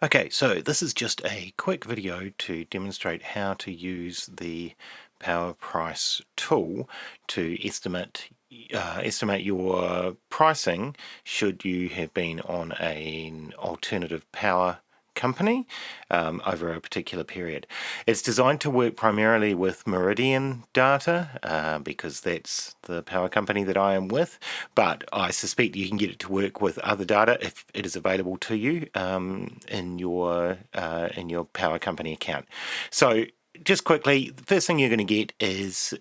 Okay, so this is just a quick video to demonstrate how to use the power price tool to estimate your pricing should you have been on an alternative power company over a particular period. It's designed to work primarily with Meridian data because that's the power company that I am with, but I suspect you can get it to work with other data if it is available to you in your power company account. So just quickly, the first thing you're going to get is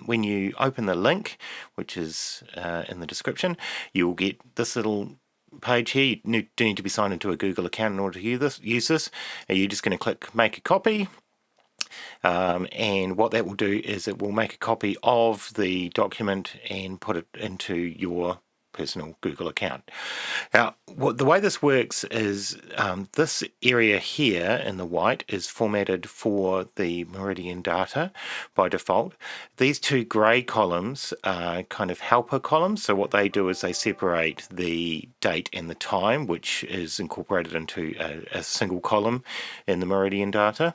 when you open the link, which is in the description, you'll get this little page here. You do need to be signed into a Google account in order to use this. And you're just going to click make a copy. And what that will do is it will make a copy of the document and put it into your personal Google account. Now, the way this works is this area here in the white is formatted for the Meridian data by default. These two grey columns are kind of helper columns. So what they do is they separate the date and the time, which is incorporated into a single column in the Meridian data.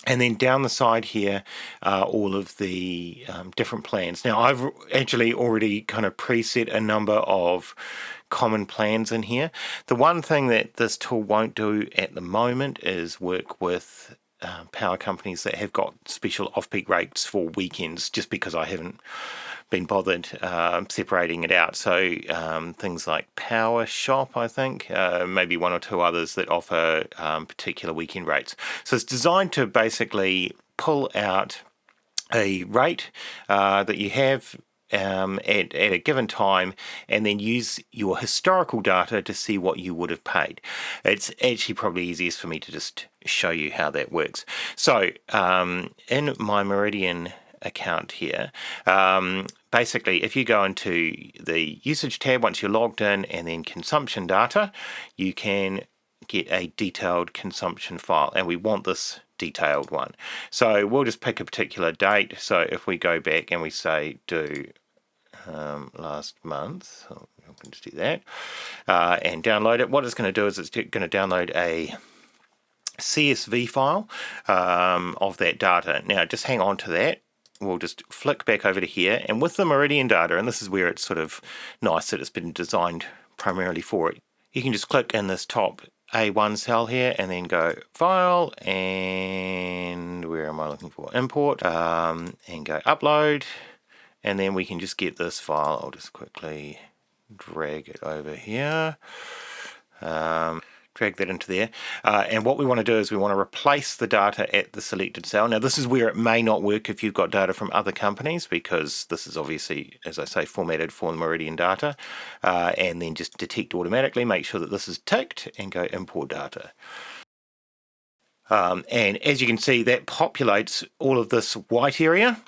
And then down the side here are all of the different plans. Now, I've actually already kind of preset a number of common plans in here. The one thing that this tool won't do at the moment is work with power companies that have got special off-peak rates for weekends, just because I haven't been bothered separating it out. So things like Power Shop, I think, maybe one or two others that offer particular weekend rates. So it's designed to basically pull out a rate that you have at a given time, and then use your historical data to see what you would have paid. It's actually probably easiest for me to just show you how that works. So in my Meridian account here, basically if you go into the usage tab once you're logged in and then consumption data, you can get a detailed consumption file, and we want this detailed one. So we'll just pick a particular date. So if we go back and we say do last month, I can just do that and download it. What it's going to do is it's going to download a CSV file of that data. Now just hang on to that. We'll just flick back over to here, and with the Meridian data, and this is where it's sort of nice that it's been designed primarily for it, you can just click in this top A1 cell here and then go File, and where am I looking for? Import, and go Upload, and then we can just get this file. I'll just quickly drag it over here. Drag that into there, and what we want to do is we want to replace the data at the selected cell. Now this is where it may not work if you've got data from other companies, because this is obviously, as I say, formatted for the Meridian data, and then just detect automatically. Make sure that this is ticked and go import data. And as you can see, that populates all of this white area.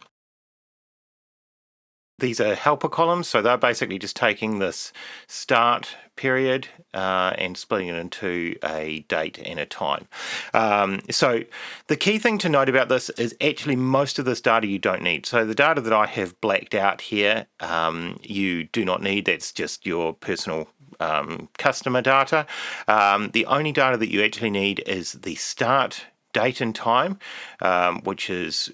These are helper columns, so they're basically just taking this start period and splitting it into a date and a time. So the key thing to note about this is actually most of this data you don't need. So the data that I have blacked out here, you do not need. That's just your personal customer data. The only data that you actually need is the start date and time, which is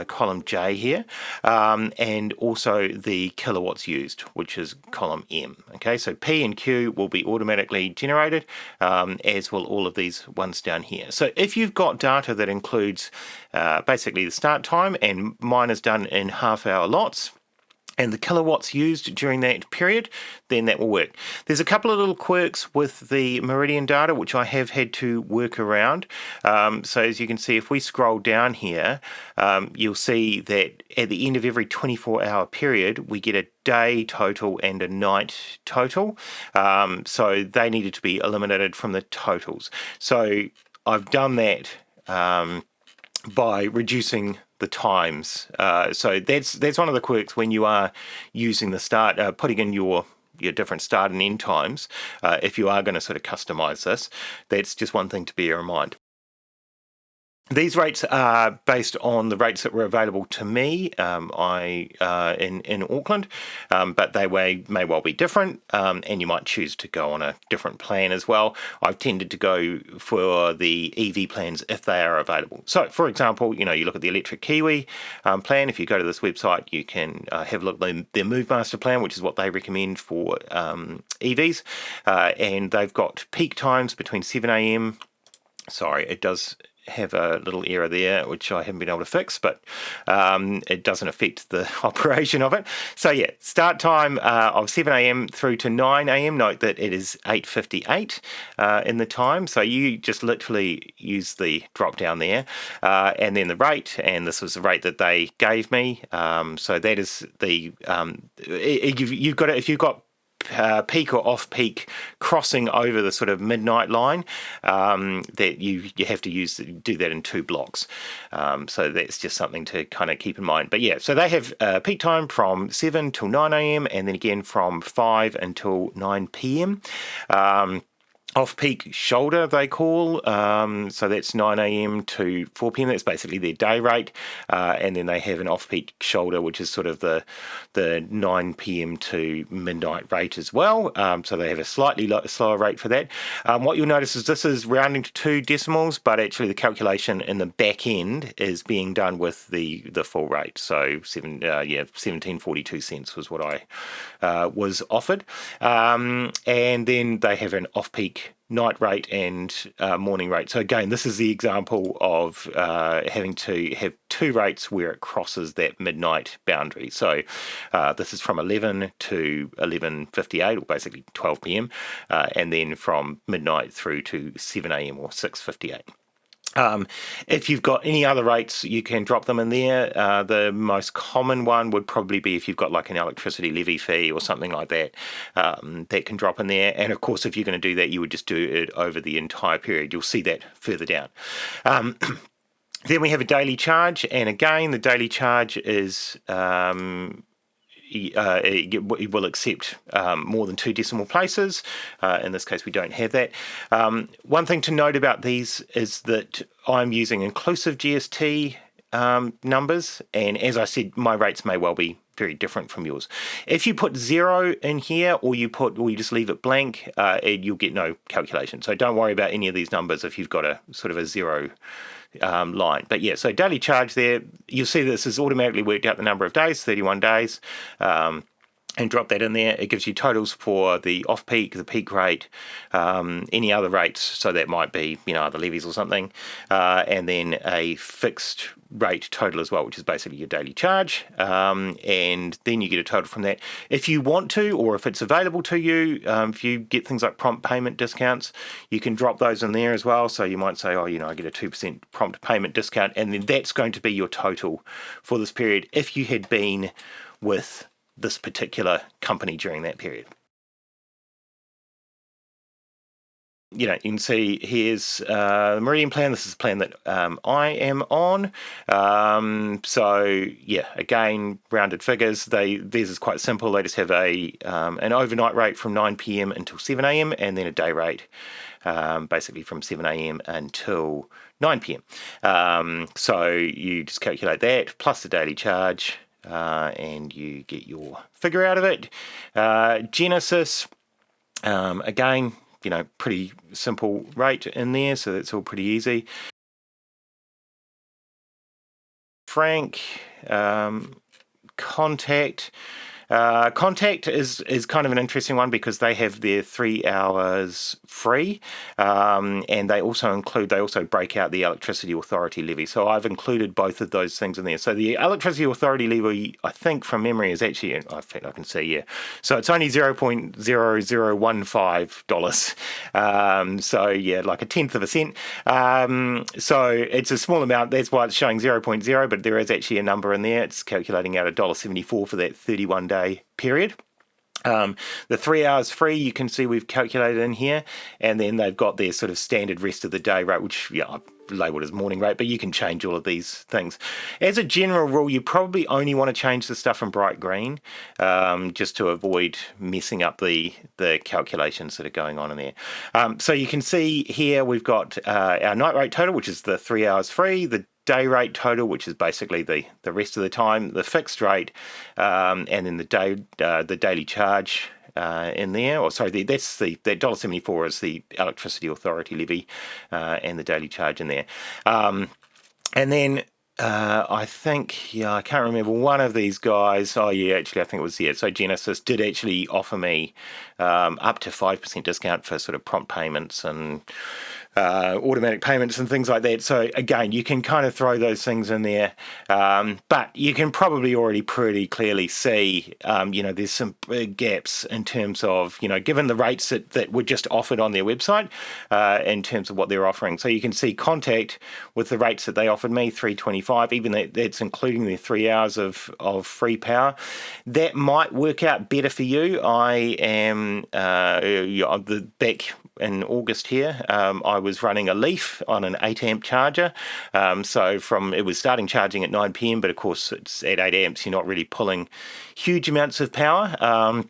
column J here, and also the kilowatts used, which is column M. Okay, so P and Q will be automatically generated, as will all of these ones down here. So if you've got data that includes basically the start time, and mine is done in half-hour lots, and the kilowatts used during that period, then that will work. There's a couple of little quirks with the Meridian data which I have had to work around. So as you can see, if we scroll down here, you'll see that at the end of every 24-hour period, we get a day total and a night total. So they needed to be eliminated from the totals. So I've done that by reducing the times. So that's one of the quirks when you are using the start, putting in your different start and end times. If you are going to sort of customize this, that's just one thing to bear in mind. These rates are based on the rates that were available to me in Auckland, but they may well be different, and you might choose to go on a different plan as well. I've tended to go for the EV plans if they are available. So, for example, you look at the Electric Kiwi plan. If you go to this website, you can have a look at their Move Master plan, which is what they recommend for EVs, and they've got peak times between 7 a.m. Sorry, it does have a little error there, which I haven't been able to fix, but it doesn't affect the operation of it. So yeah, start time of 7 a.m. through to 9 a.m. Note that it is 8:58 in the time. So you just literally use the drop down there, and then the rate, and this was the rate that they gave me. So that is the you've got it if you've got peak or off-peak crossing over the sort of midnight line, that you have to do that in 2 blocks. So that's just something to kind of keep in mind. But yeah, so they have peak time from 7 till 9 a.m. and then again from 5 until 9 p.m. Off-peak shoulder, they call, so that's 9 a.m. to 4 p.m. That's basically their day rate, and then they have an off-peak shoulder, which is sort of the 9 p.m. to midnight rate as well. So they have a slightly slower rate for that. What you'll notice is this is rounding to 2 decimals, but actually the calculation in the back end is being done with the full rate. So 17.42 cents was what I was offered, and then they have an off-peak night rate and morning rate. So again, this is the example of having to have 2 rates where it crosses that midnight boundary. So this is from 11 to 11:58, or basically 12 p.m, and then from midnight through to 7 a.m. or 6:58. If you've got any other rates, you can drop them in there. The most common one would probably be if you've got like an electricity levy fee or something like that, that can drop in there. And of course, if you're going to do that, you would just do it over the entire period. You'll see that further down. Then we have a daily charge, and again, the daily charge is it will accept more than 2 decimal places. In this case, we don't have that. One thing to note about these is that I'm using inclusive GST numbers, and as I said, my rates may well be very different from yours. If you put 0 in here, or you just leave it blank, you'll get no calculation. So don't worry about any of these numbers if you've got a sort of a 0 line. But yeah, so daily charge there, you'll see this has automatically worked out the number of days, 31 days, and drop that in there. It gives you totals for the off-peak, the peak rate, any other rates, so that might be other levies or something, and then a fixed rate total as well, which is basically your daily charge, and then you get a total from that. If you want to, or if it's available to you, if you get things like prompt payment discounts, you can drop those in there as well. So you might say, I get a 2% prompt payment discount, and then that's going to be your total for this period if you had been with this particular company during that period. You can see here's the Meridian plan. This is the plan that I am on. So yeah, again, rounded figures. Theirs is quite simple. They just have an overnight rate from 9 p.m. until 7 a.m. and then a day rate basically from 7 a.m. until 9 p.m. So you just calculate that plus the daily charge, and you get your figure out of it. Genesis, again, pretty simple rate in there, so that's all pretty easy. Frank, Contact. Contact is kind of an interesting one because they have their 3 hours free, and they also break out the Electricity Authority levy. So I've included both of those things in there. So the Electricity Authority levy, I think from memory, is actually, I think I can see, yeah. So it's only $0.0015. So yeah, like a tenth of a cent. So it's a small amount. That's why it's showing 0.0, but there is actually a number in there. It's calculating out $1.74 for that 31-day period. The 3 hours free, you can see we've calculated in here, and then they've got their sort of standard rest of the day rate, which I've labeled as morning rate, but you can change all of these things. As a general rule, you probably only want to change the stuff in bright green, just to avoid messing up the calculations that are going on in there. So you can see here we've got our night rate total, which is the 3 hours free, the day rate total, which is basically the rest of the time, the fixed rate, and then the daily charge in there. Or sorry, that's that $1.74 is the electricity authority levy, and the daily charge in there. And then I think, I can't remember, one of these guys, actually I think it was, so Genesis did actually offer me up to 5% discount for sort of prompt payments and automatic payments and things like that. So again, you can kind of throw those things in there, but you can probably already pretty clearly see, there's some big gaps in terms of, given the rates that were just offered on their website, in terms of what they're offering. So you can see Contact with the rates that they offered me, $3.25, even that's including their 3 hours of free power. That might work out better for you. I am back in August here, I was running a Leaf on an 8 amp charger. So it was starting charging at 9 p.m, but of course it's at 8 amps, you're not really pulling huge amounts of power.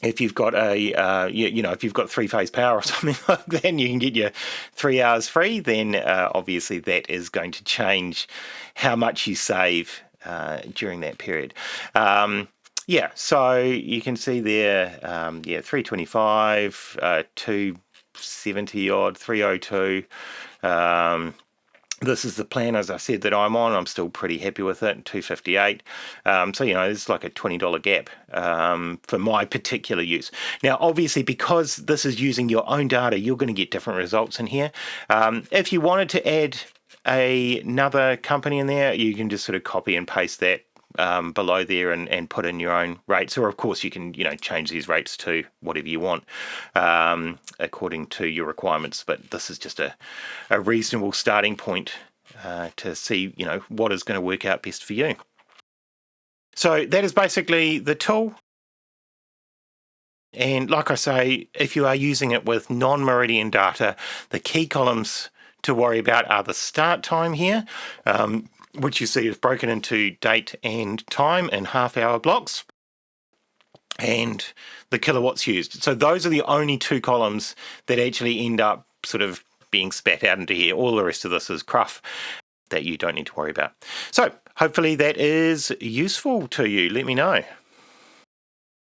If you've got if you've got 3-phase power or something like that, and you can get your 3 hours free, then obviously that is going to change how much you save during that period. So you can see there, 325, 270 odd, 302. This is the plan, as I said, that I'm on. I'm still pretty happy with it, 258. So, there's like a $20 gap for my particular use. Now, obviously, because this is using your own data, you're going to get different results in here. If you wanted to add another company in there, you can just sort of copy and paste that below there and put in your own rates, or of course you can change these rates to whatever you want according to your requirements, but this is just a reasonable starting point to see what is going to work out best for you. So that is basically the tool, and like I say, if you are using it with non-Meridian data, the key columns to worry about are the start time here, which you see is broken into date and time in half-hour blocks, and the kilowatts used. So those are the only two columns that actually end up sort of being spat out into here. All the rest of this is cruff that you don't need to worry about. So hopefully that is useful to you. Let me know.